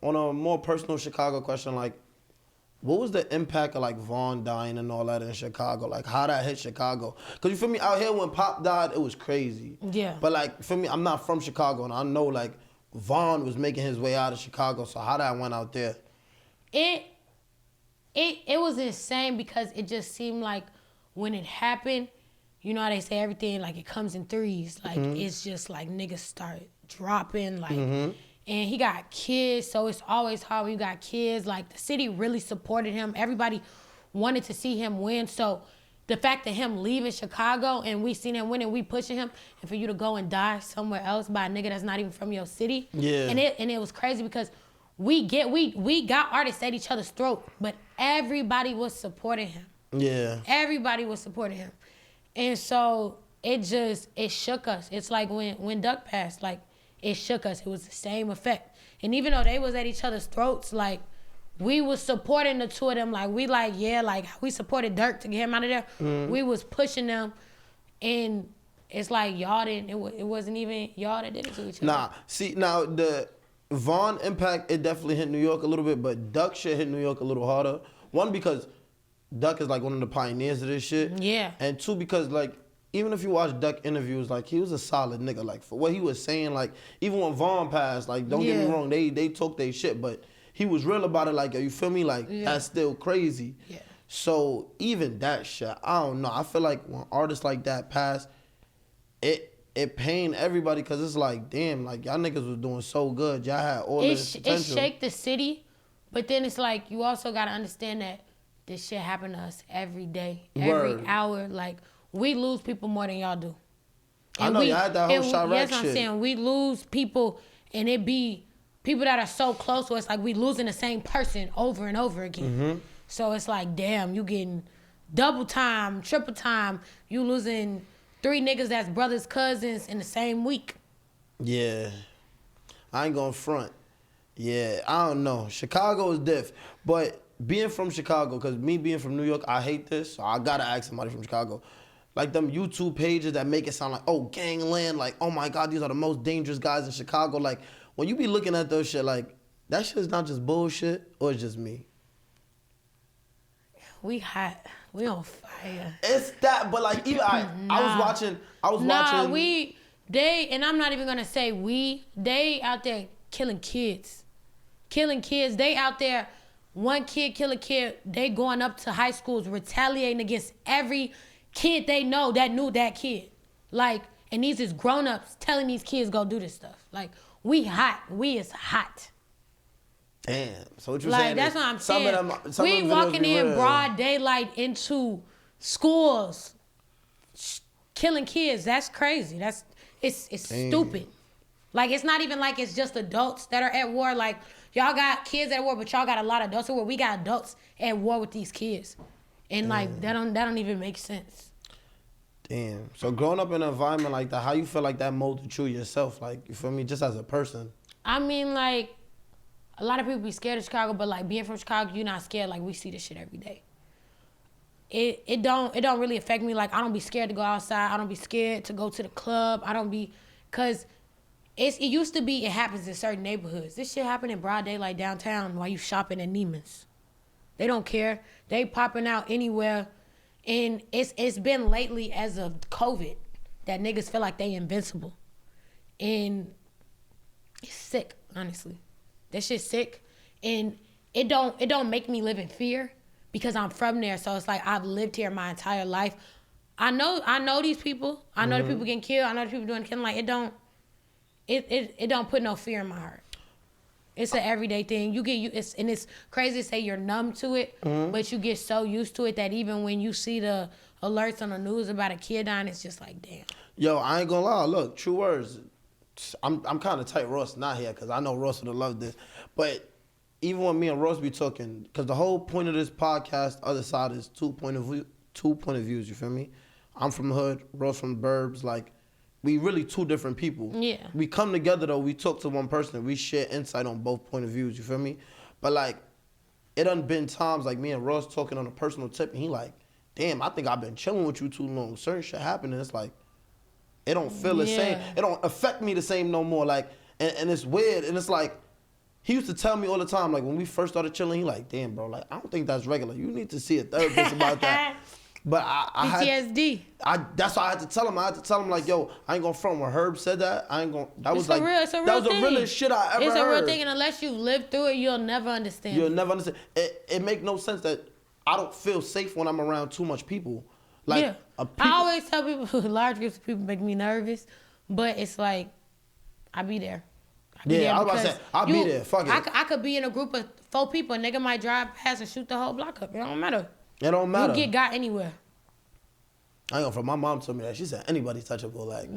on a more personal Chicago question, like, what was the impact of like Vaughn dying and all that in Chicago? Like how that hit Chicago? Cause you feel me, out here when Pop died, it was crazy. Yeah. But like for me, I'm not from Chicago, and I know like Vaughn was making his way out of Chicago. So how that went out there? It was insane because it just seemed like when it happened, you know how they say everything like it comes in threes. Like it's just like niggas start dropping like. And he got kids, so it's always hard when you got kids. Like, the city really supported him. Everybody wanted to see him win. So the fact that him leaving Chicago and we seen him win and we pushing him, and for you to go and die somewhere else by a nigga that's not even from your city. Yeah. And it was crazy because we got artists at each other's throat, but everybody was supporting him. Yeah. Everybody was supporting him. And so it shook us. It's like when Duck passed, like, it shook us. It was the same effect. And even though they was at each other's throats, like, we was supporting the two of them. Like, we like, yeah, like, we supported Dirk to get him out of there. We was pushing them. And it's like, y'all didn't, it wasn't even y'all that did it to each other. Nah, see, now, the Vaughn impact, it definitely hit New York a little bit, but Duck shit hit New York a little harder. One, because Duck is, like, one of the pioneers of this shit. Yeah. And two, because, like, even if you watch Duck interviews, like, he was a solid nigga. Like, for what he was saying, like, even when Vaughn passed, like, don't get me wrong, they took their shit, but he was real about it. Like, yo, you feel me? Like, that's still crazy. Yeah. So, even that shit, I don't know. I feel like when artists like that pass, it pained everybody because it's like, damn, like, y'all niggas was doing so good. Y'all had all this potential. It shake the city, but then it's like, you also got to understand that this shit happen to us every day, every hour. Like, we lose people more than y'all do. And I know y'all had that whole Chirac shit. Yes, I'm saying we lose people, and it be people that are so close to us. Like, we losing the same person over and over again. So it's like, damn, you getting double time, triple time. You losing 3 niggas that's brothers, cousins in the same week. Yeah, I ain't gonna front. Yeah, I don't know. Chicago is diff, but being from Chicago, cause me being from New York, I hate this. So I gotta ask somebody from Chicago. Like them YouTube pages that make it sound like, oh, gangland, like, oh my God, these are the most dangerous guys in Chicago. Like, when you be looking at those shit, like, that shit's not just bullshit, or it's just me? We hot. We on fire. It's that, but like, even I was watching. And I'm not even gonna say they out there killing kids. They out there, one kid kill a kid, they going up to high schools retaliating against every kid they know that knew that kid. Like, and these is grown-ups telling these kids go do this stuff. Like, we hot. We is hot. Damn. So what you like, saying? That's what I'm saying. We walking in broad daylight into schools, killing kids. That's crazy. It's stupid. Like, it's not even like it's just adults that are at war. Like, y'all got kids at war, but y'all got a lot of adults at war. We got adults at war with these kids. And like, that don't even make sense. Damn. So growing up in an environment like that, how you feel like that molded you yourself? Like, you feel me? Just as a person. I mean, like, a lot of people be scared of Chicago, but like, being from Chicago, you're not scared. Like, we see this shit every day. It don't really affect me. Like, I don't be scared to go outside. I don't be scared to go to the club. I don't be, cause it used to be, it happens in certain neighborhoods. This shit happen in broad daylight downtown while you shopping at Neiman's. They don't care. They popping out anywhere. And it's been lately as of COVID that niggas feel like they invincible. And it's sick, honestly. That shit's sick. And it don't make me live in fear because I'm from there. So it's like, I've lived here my entire life. I know these people. I know the people getting killed. I know the people doing killing. Like, it don't put no fear in my heart. It's an everyday thing. And it's crazy to say you're numb to it, but you get so used to it that even when you see the alerts on the news about a kid dying, it's just like, damn. Yo, I ain't gonna lie. Look, true words. I'm kind of tight Ross not here because I know Ross would have loved this. But even when me and Ross be talking, because the whole point of this podcast, other side, is two point of views, you feel me? I'm from the hood, Ross from the burbs, like, we really two different people. Yeah. We come together, though. We talk to one person. We share insight on both point of views. You feel me? But, like, it done been times, like, me and Ross talking on a personal tip, and he like, damn, I think I've been chilling with you too long. Certain shit happened, and it's like, it don't feel the same. It don't affect me the same no more. Like, and it's weird. And it's like, he used to tell me all the time, like when we first started chilling, he like, damn, bro, like I don't think that's regular. You need to see a therapist about that. But I PTSD. that's why I had to tell him. I had to tell him like, yo, I ain't gonna front. When Herb said that, I ain't gonna. That was like it's a real that was thing. the realest shit I ever heard. It's a real thing, and unless you live through it, you'll never understand. You'll never understand. It make no sense that I don't feel safe when I'm around too much people. Like yeah. people, I always tell people large groups of people make me nervous, but it's like I be there. I was about to say I'll be there. Fuck it. I could be in a group of 4 people, a nigga might drive past and shoot the whole block up. It don't matter. It don't matter. You got anywhere. I ain't gonna front. My mom told me that. She said anybody's touchable, like,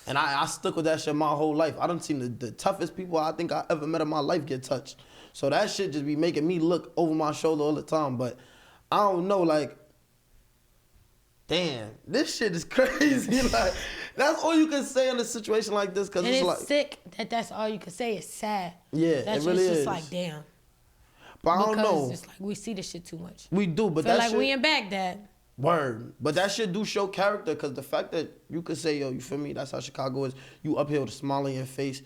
and I stuck with that shit my whole life. I done seen the toughest people I think I ever met in my life get touched. So that shit just be making me look over my shoulder all the time. But I don't know, like, damn, this shit is crazy. Like, that's all you can say in a situation like this, cause and it's like sick that that's all you can say. It's sad. Yeah, that's it really just is. Like damn. But I don't know. Because it's like we see this shit too much. We do, but Feel that like shit, we in Baghdad. Word. But that shit do show character, because the fact that you could say, yo, you feel me? That's how Chicago is. You up here with a smile on your face.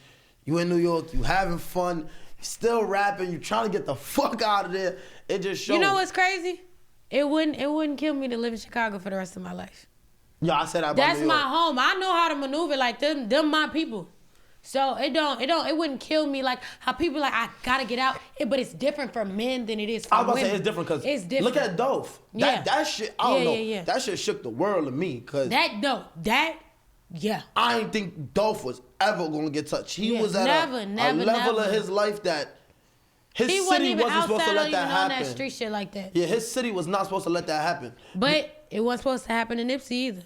You in New York. You having fun. You still rapping. You trying to get the fuck out of there. It just shows. You know what's crazy? It wouldn't kill me to live in Chicago for the rest of my life. Yeah, I said that about That's New York. my home. I know how to maneuver like them my people. So it wouldn't kill me like how people like I gotta get out. But it's different for men than it is for I was about women. to say it's different because It's different. look at Dolph. Yeah. That shit, I don't know. Yeah. That shit shook the world to me, because Yeah. I didn't think Dolph was ever gonna get touched. He Yeah, was at a level of his life that his He wasn't city even wasn't supposed to outside let or that even on happen. that street shit like that. Yeah, his city was not supposed to let that happen. But it wasn't supposed to happen to Nipsey either.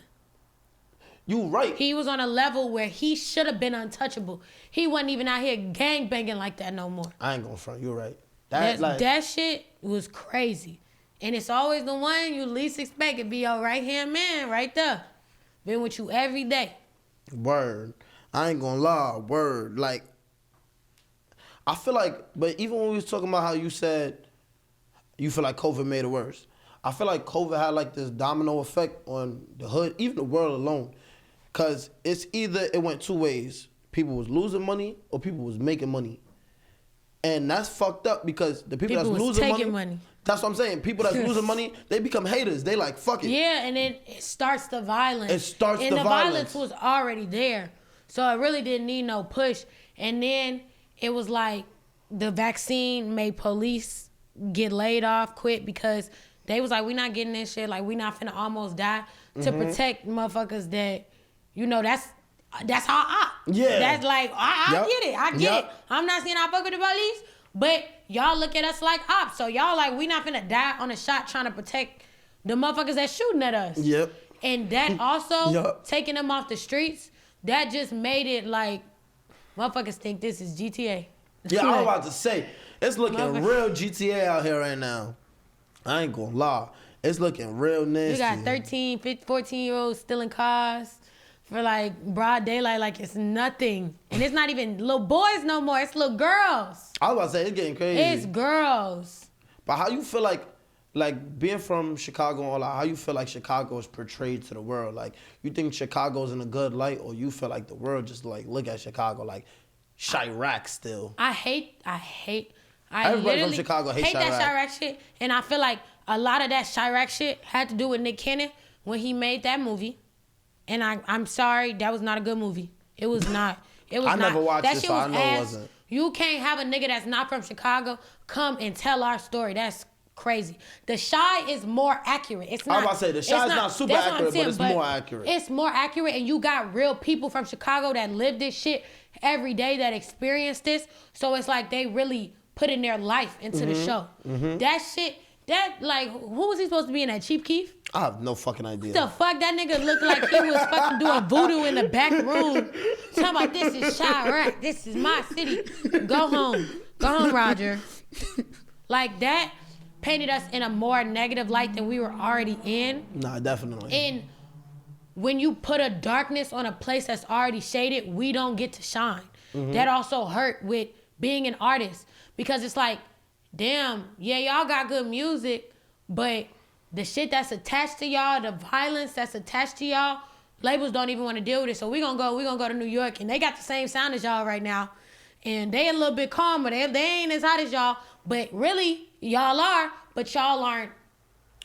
You right. He was on a level where he should have been untouchable. He wasn't even out here gang banging like that no more. I ain't gonna front. You're right. That shit was crazy. And it's always the one you least expect. It be your right-hand man right there. Been with you every day. Word. I ain't gonna lie. Word. Like, I feel like, but even when we was talking about how you said you feel like COVID made it worse, I feel like COVID had like this domino effect on the hood, even the world alone. Cause it's either it went 2 ways. People was losing money or people was making money. And that's fucked up, because the people that's was losing taking money. That's what I'm saying. People that's losing money, they become haters. They like, fuck it. Yeah, and then it starts the violence. And the violence was already there. So it really didn't need no push. And then it was like the vaccine made police get laid off, quit, because they was like, we not getting this shit. Like, we not finna almost die to protect motherfuckers that, you know, that's how Yeah. That's like, I get it. I get Yep. it. I'm not saying I fuck with the police, but y'all look at us like ops. So y'all like, we not finna die on a shot trying to protect the motherfuckers that's shooting at us. Yep. And that also, Yep. taking them off the streets, that just made it like, motherfuckers think this is GTA. Yeah, I Like, was about to say, it's looking real GTA out here right now. I ain't gonna lie. It's looking real nasty. You got 13, 15, 14-year-olds stealing cars for like broad daylight like it's nothing. And it's not even little boys no more. It's little girls. I was about to say, it's getting crazy. It's girls. But how you feel like being from Chicago and all that, how you feel like Chicago is portrayed to the world? Like, you think Chicago's in a good light, or you feel like the world just like look at Chicago like Chirac still? I Everybody from literally Chicago hates that Chirac. Chirac shit. And I feel like a lot of that Chirac shit had to do with Nick Cannon when he made that movie. And I'm sorry, that was not a good movie. It was not. It was I not. never watched that it, shit so was I know it ass. wasn't. You can't have a nigga that's not from Chicago come and tell our story. That's crazy. The Chi is more accurate. It's not. I was about to say, the Chi is not super that's what I'm accurate, but saying, it's more accurate. It's more accurate, and you got real people from Chicago that live this shit every day, that experience this. So it's like they really putting their life into the show. That shit, like, who was he supposed to be in that? Chief Keef? I have no fucking idea. The fuck, that nigga looked like he was fucking doing voodoo in the back room. Talking about, this is Chirac, this is my city. Go home, Roger. Like, that painted us in a more negative light than we were already in. Nah, definitely. And when you put a darkness on a place that's already shaded, we don't get to shine. That also hurt with being an artist, because it's like, damn, yeah, y'all got good music, but the shit that's attached to y'all, the violence that's attached to y'all, labels don't even want to deal with it. So we gonna go to New York, and they got the same sound as y'all right now. And they a little bit calmer. They ain't as hot as y'all, but really y'all are. But y'all aren't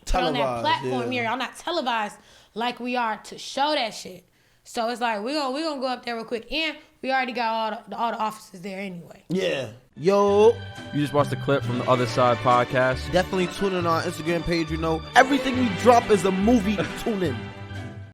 put on that platform here. Y'all not televised like we are to show that shit. So it's like we gonna go up there real quick, and we already got all the officers there anyway. Yeah. Yo. You just watched the clip from the Other Side podcast. Definitely tune in on our Instagram page. You know, everything we drop is a movie. Tune in.